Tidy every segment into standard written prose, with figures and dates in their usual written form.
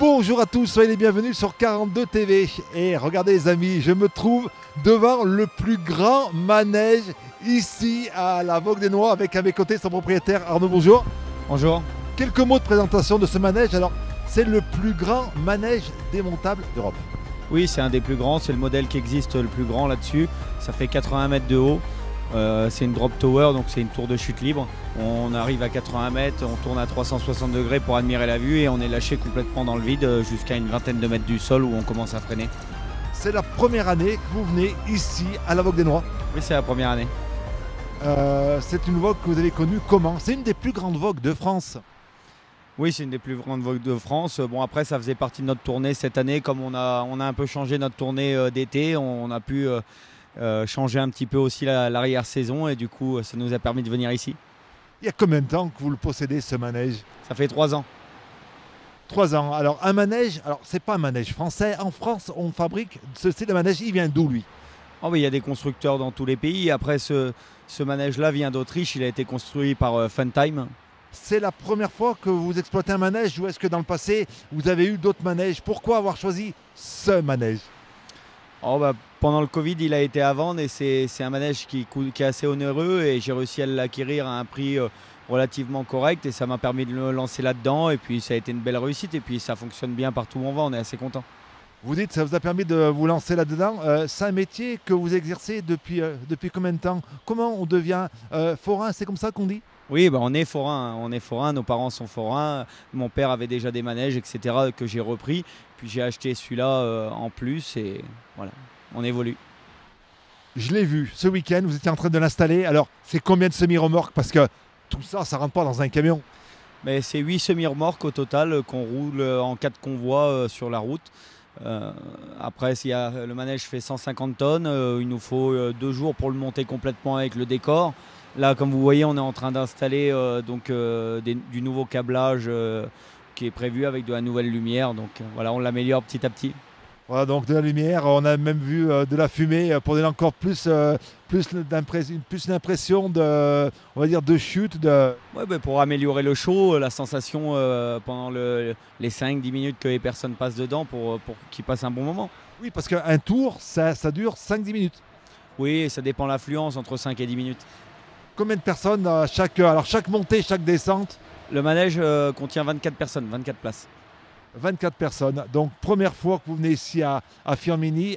Bonjour à tous, soyez les bienvenus sur 42 TV. Et regardez les amis, je me trouve devant le plus grand manège ici à la Vogue des Noix avec à mes côtés son propriétaire Arnaud. Bonjour. Bonjour. Quelques mots de présentation de ce manège. Alors, c'est le plus grand manège démontable d'Europe. Oui, c'est un des plus grands, c'est le modèle qui existe le plus grand là-dessus. Ça fait 80 mètres de haut. C'est une drop tower, donc c'est une tour de chute libre. On arrive à 80 mètres, on tourne à 360 degrés pour admirer la vue et on est lâché complètement dans le vide jusqu'à une vingtaine de mètres du sol où on commence à freiner. C'est la première année que vous venez ici à la Vogue des Noix. Oui, c'est la première année. C'est une Vogue que vous avez connue comment? C'est une des plus grandes Vogues de France. Oui, c'est une des plus grandes Vogues de France. Bon, après, ça faisait partie de notre tournée cette année. Comme on a un peu changé notre tournée d'été, on a pu changer un petit peu aussi l'arrière-saison et du coup, ça nous a permis de venir ici. Il y a combien de temps que vous le possédez, ce manège? Ça fait 3 ans. 3 ans. Alors, un manège, alors c'est pas un manège français. En France, on fabrique ce style de manège. Il vient d'où, lui? Oh, oui, il y a des constructeurs dans tous les pays. Après, ce manège-là vient d'Autriche. Il a été construit par Funtime. C'est la première fois que vous exploitez un manège ou est-ce que dans le passé, vous avez eu d'autres manèges? Pourquoi avoir choisi ce manège? Oh, bah, pendant le Covid, il a été à vendre et c'est un manège qui est assez onéreux et j'ai réussi à l'acquérir à un prix relativement correct et ça m'a permis de le lancer là-dedans et puis ça a été une belle réussite et puis ça fonctionne bien partout où on va, on est assez content. Vous dites que ça vous a permis de vous lancer là-dedans. C'est un métier que vous exercez depuis combien de temps? Comment on devient forain? C'est comme ça qu'on dit? Oui, bah, on est forain, nos parents sont forains, mon père avait déjà des manèges, etc. que j'ai repris, puis j'ai acheté celui-là en plus et voilà, on évolue. Je l'ai vu ce week-end, vous étiez en train de l'installer. Alors, c'est combien de semi-remorques? Parce que tout ça, ça rentre pas dans un camion. Mais c'est 8 semi-remorques au total qu'on roule en 4 convois sur la route. Après, le manège fait 150 tonnes, il nous faut 2 jours pour le monter complètement avec le décor. Là, comme vous voyez, on est en train d'installer du nouveau câblage qui est prévu avec de la nouvelle lumière. Donc voilà, on l'améliore petit à petit. Voilà, donc de la lumière, on a même vu de la fumée pour donner encore plus une impression on va dire, de chute. Ouais, bah, pour améliorer le show, la sensation pendant les 5-10 minutes que les personnes passent dedans pour qu'ils passent un bon moment. Oui, parce qu'un tour, ça dure 5-10 minutes. Oui, ça dépend de l'affluence, entre 5 et 10 minutes. Combien de personnes à chaque montée, chaque descente? Le manège contient 24 personnes, 24 places. 24 personnes. Donc, première fois que vous venez ici à Firminy,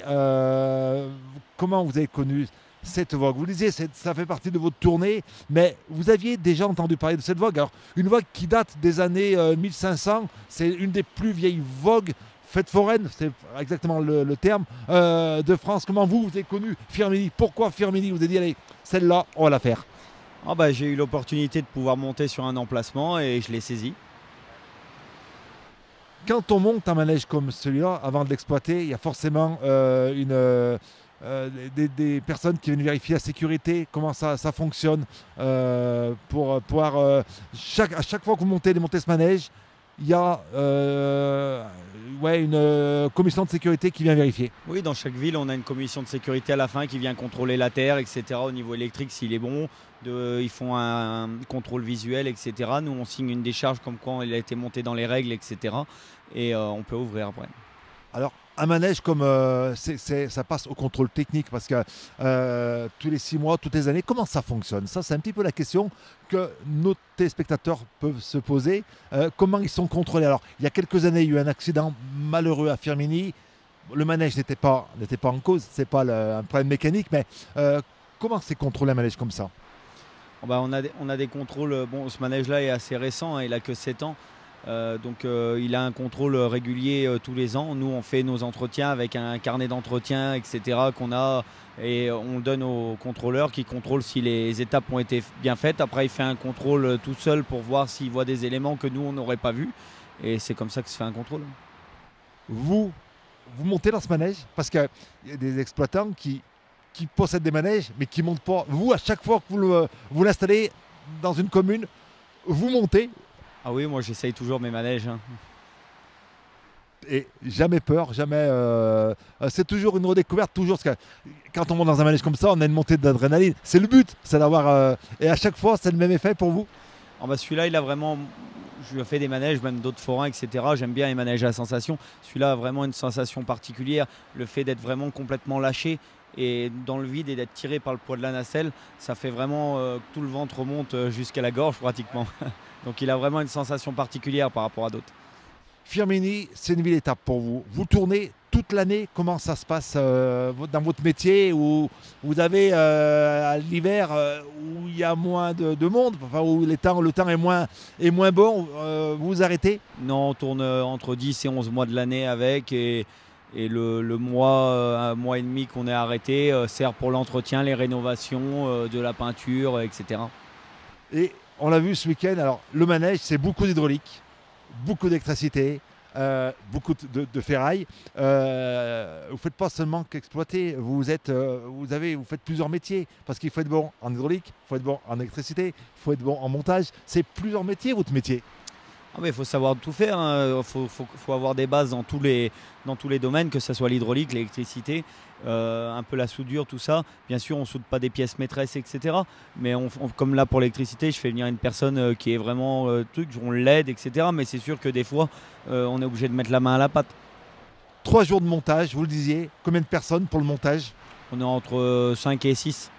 comment vous avez connu cette Vogue? Vous disiez, ça fait partie de votre tournée, mais vous aviez déjà entendu parler de cette Vogue. Alors, une Vogue qui date des années 1500, c'est une des plus vieilles Vogues fêtes foraines, c'est exactement le terme, de France. Comment vous avez connu Firminy? Pourquoi Firminy? Vous avez dit, allez, celle-là, on va la faire. Ah bah, j'ai eu l'opportunité de pouvoir monter sur un emplacement et je l'ai saisi. Quand on monte un manège comme celui-là, avant de l'exploiter, il y a forcément des personnes qui viennent vérifier la sécurité, comment ça fonctionne, pour pouvoir... à chaque fois que vous montez ce manège, il y a une commission de sécurité qui vient vérifier. Oui, dans chaque ville, on a une commission de sécurité à la fin qui vient contrôler la terre, etc. Au niveau électrique, s'il est bon. Ils font un contrôle visuel, etc. Nous, on signe une décharge comme quoi il a été monté dans les règles, etc. Et on peut ouvrir après. Alors, un manège comme ça passe au contrôle technique parce que tous les 6 mois, toutes les années, comment ça fonctionne? Ça, c'est un petit peu la question que nos téléspectateurs peuvent se poser. Comment ils sont contrôlés? Alors, il y a quelques années, il y a eu un accident malheureux à Firminy. Le manège n'était pas en cause, c'est pas un problème mécanique, mais comment c'est contrôlé un manège comme ça? Bah, on a des contrôles. Bon, ce manège-là est assez récent, hein, il a que 7 ans. Donc il a un contrôle régulier tous les ans. Nous, on fait nos entretiens avec un carnet d'entretien, etc. qu'on a et on le donne au contrôleur qui contrôle si les étapes ont été bien faites. Après, il fait un contrôle tout seul pour voir s'il voit des éléments que nous, on n'aurait pas vus. Et c'est comme ça que se fait un contrôle. Vous montez dans ce manège parce qu'il y a des exploitants qui possèdent des manèges mais qui ne montent pas. Vous, à chaque fois que vous l'installez dans une commune, vous montez. Ah oui, moi j'essaye toujours mes manèges. Hein. Et jamais peur, jamais. C'est toujours une redécouverte, toujours. Parce que quand on monte dans un manège comme ça, on a une montée d'adrénaline. C'est le but, c'est d'avoir. Et à chaque fois, c'est le même effet pour vous? Ah bah celui-là, il a vraiment. je fais des manèges, même d'autres forains, etc. J'aime bien les manèges à sensation. Celui-là a vraiment une sensation particulière. Le fait d'être vraiment complètement lâché et dans le vide et d'être tiré par le poids de la nacelle, ça fait vraiment que tout le ventre remonte jusqu'à la gorge pratiquement. Donc il a vraiment une sensation particulière par rapport à d'autres. Firminy, c'est une ville étape pour vous. Vous tournez toute l'année. Comment ça se passe dans votre métier où vous avez l'hiver où il y a moins de monde, enfin, où le temps est moins bon, vous vous arrêtez? Non, on tourne entre 10 et 11 mois de l'année avec et le mois, un mois et demi qu'on est arrêté sert pour l'entretien, les rénovations, de la peinture, etc. Et on l'a vu ce week-end, alors le manège, c'est beaucoup d'hydraulique, beaucoup d'électricité, beaucoup de ferraille. Vous ne faites pas seulement qu'exploiter, vous faites plusieurs métiers, parce qu'il faut être bon en hydraulique, il faut être bon en électricité, il faut être bon en montage. C'est plusieurs métiers, votre métier. Ah mais il faut savoir tout faire, hein. Faut avoir des bases dans tous les domaines, que ce soit l'hydraulique, l'électricité, un peu la soudure, tout ça. Bien sûr, on ne soude pas des pièces maîtresses, etc. Mais comme là pour l'électricité, je fais venir une personne qui est vraiment on l'aide, etc. Mais c'est sûr que des fois, on est obligé de mettre la main à la pâte. 3 jours de montage, vous le disiez. Combien de personnes pour le montage? On est entre 5 et 6.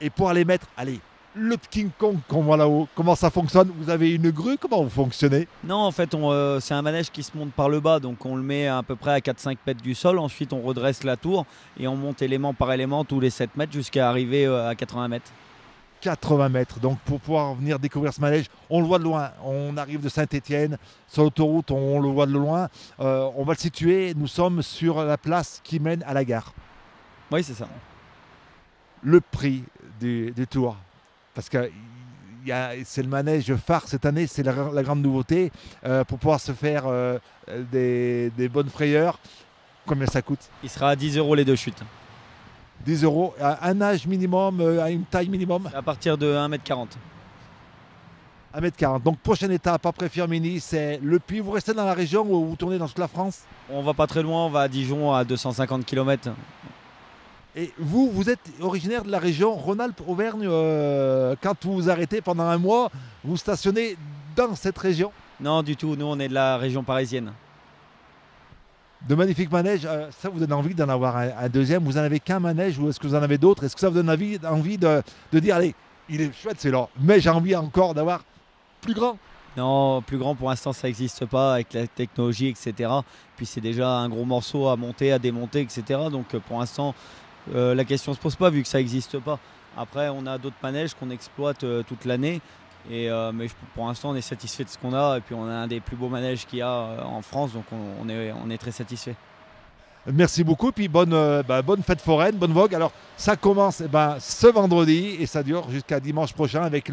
Et pour aller mettre, allez, le King Kong qu'on voit là-haut, comment ça fonctionne? Vous avez une grue? Comment vous fonctionnez? Non, en fait, c'est un manège qui se monte par le bas, donc on le met à peu près à 4-5 mètres du sol. Ensuite, on redresse la tour et on monte élément par élément tous les 7 mètres jusqu'à arriver à 80 mètres. 80 mètres. Donc pour pouvoir venir découvrir ce manège, on le voit de loin. On arrive de Saint-Étienne, sur l'autoroute, on le voit de loin. On va le situer, nous sommes sur la place qui mène à la gare. Oui, c'est ça. Le prix du tour, parce que c'est le manège phare cette année, c'est la grande nouveauté. Pour pouvoir se faire des bonnes frayeurs, combien ça coûte? Il sera à 10 € les 2 chutes. 10 €, à un âge minimum, à une taille minimum? À partir de 1,40 m. 1,40 m. Donc prochaine étape après Firminy, c'est le Puy. Vous restez dans la région ou vous tournez dans toute la France? On va pas très loin, on va à Dijon à 250 km. Et vous êtes originaire de la région Rhône-Alpes-Auvergne. Quand vous vous arrêtez pendant un mois, vous stationnez dans cette région? Non, du tout. Nous, on est de la région parisienne. De magnifiques manèges. Ça vous donne envie d'en avoir un deuxième? Vous n'en avez qu'un manège ou est-ce que vous en avez d'autres? Est-ce que ça vous donne envie de dire, allez, il est chouette, c'est là, mais j'ai envie encore d'avoir plus grand? Non, plus grand pour l'instant ça n'existe pas avec la technologie, etc. Puis c'est déjà un gros morceau à monter, à démonter, etc. Donc pour l'instant la question ne se pose pas vu que ça n'existe pas. Après on a d'autres manèges qu'on exploite toute l'année. Mais pour l'instant on est satisfait de ce qu'on a et puis on a un des plus beaux manèges qu'il y a en France, donc on est très satisfait. Merci beaucoup, puis bonne fête foraine, bonne vogue. Alors ça commence ce vendredi et ça dure jusqu'à dimanche prochain avec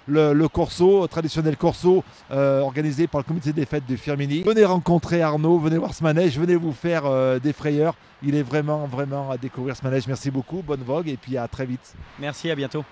le corso, traditionnel corso organisé par le comité des fêtes de Firminy. Venez rencontrer Arnaud, venez voir ce manège, venez vous faire des frayeurs. Il est vraiment à découvrir ce manège. Merci beaucoup, bonne vogue et puis à très vite. Merci, à bientôt.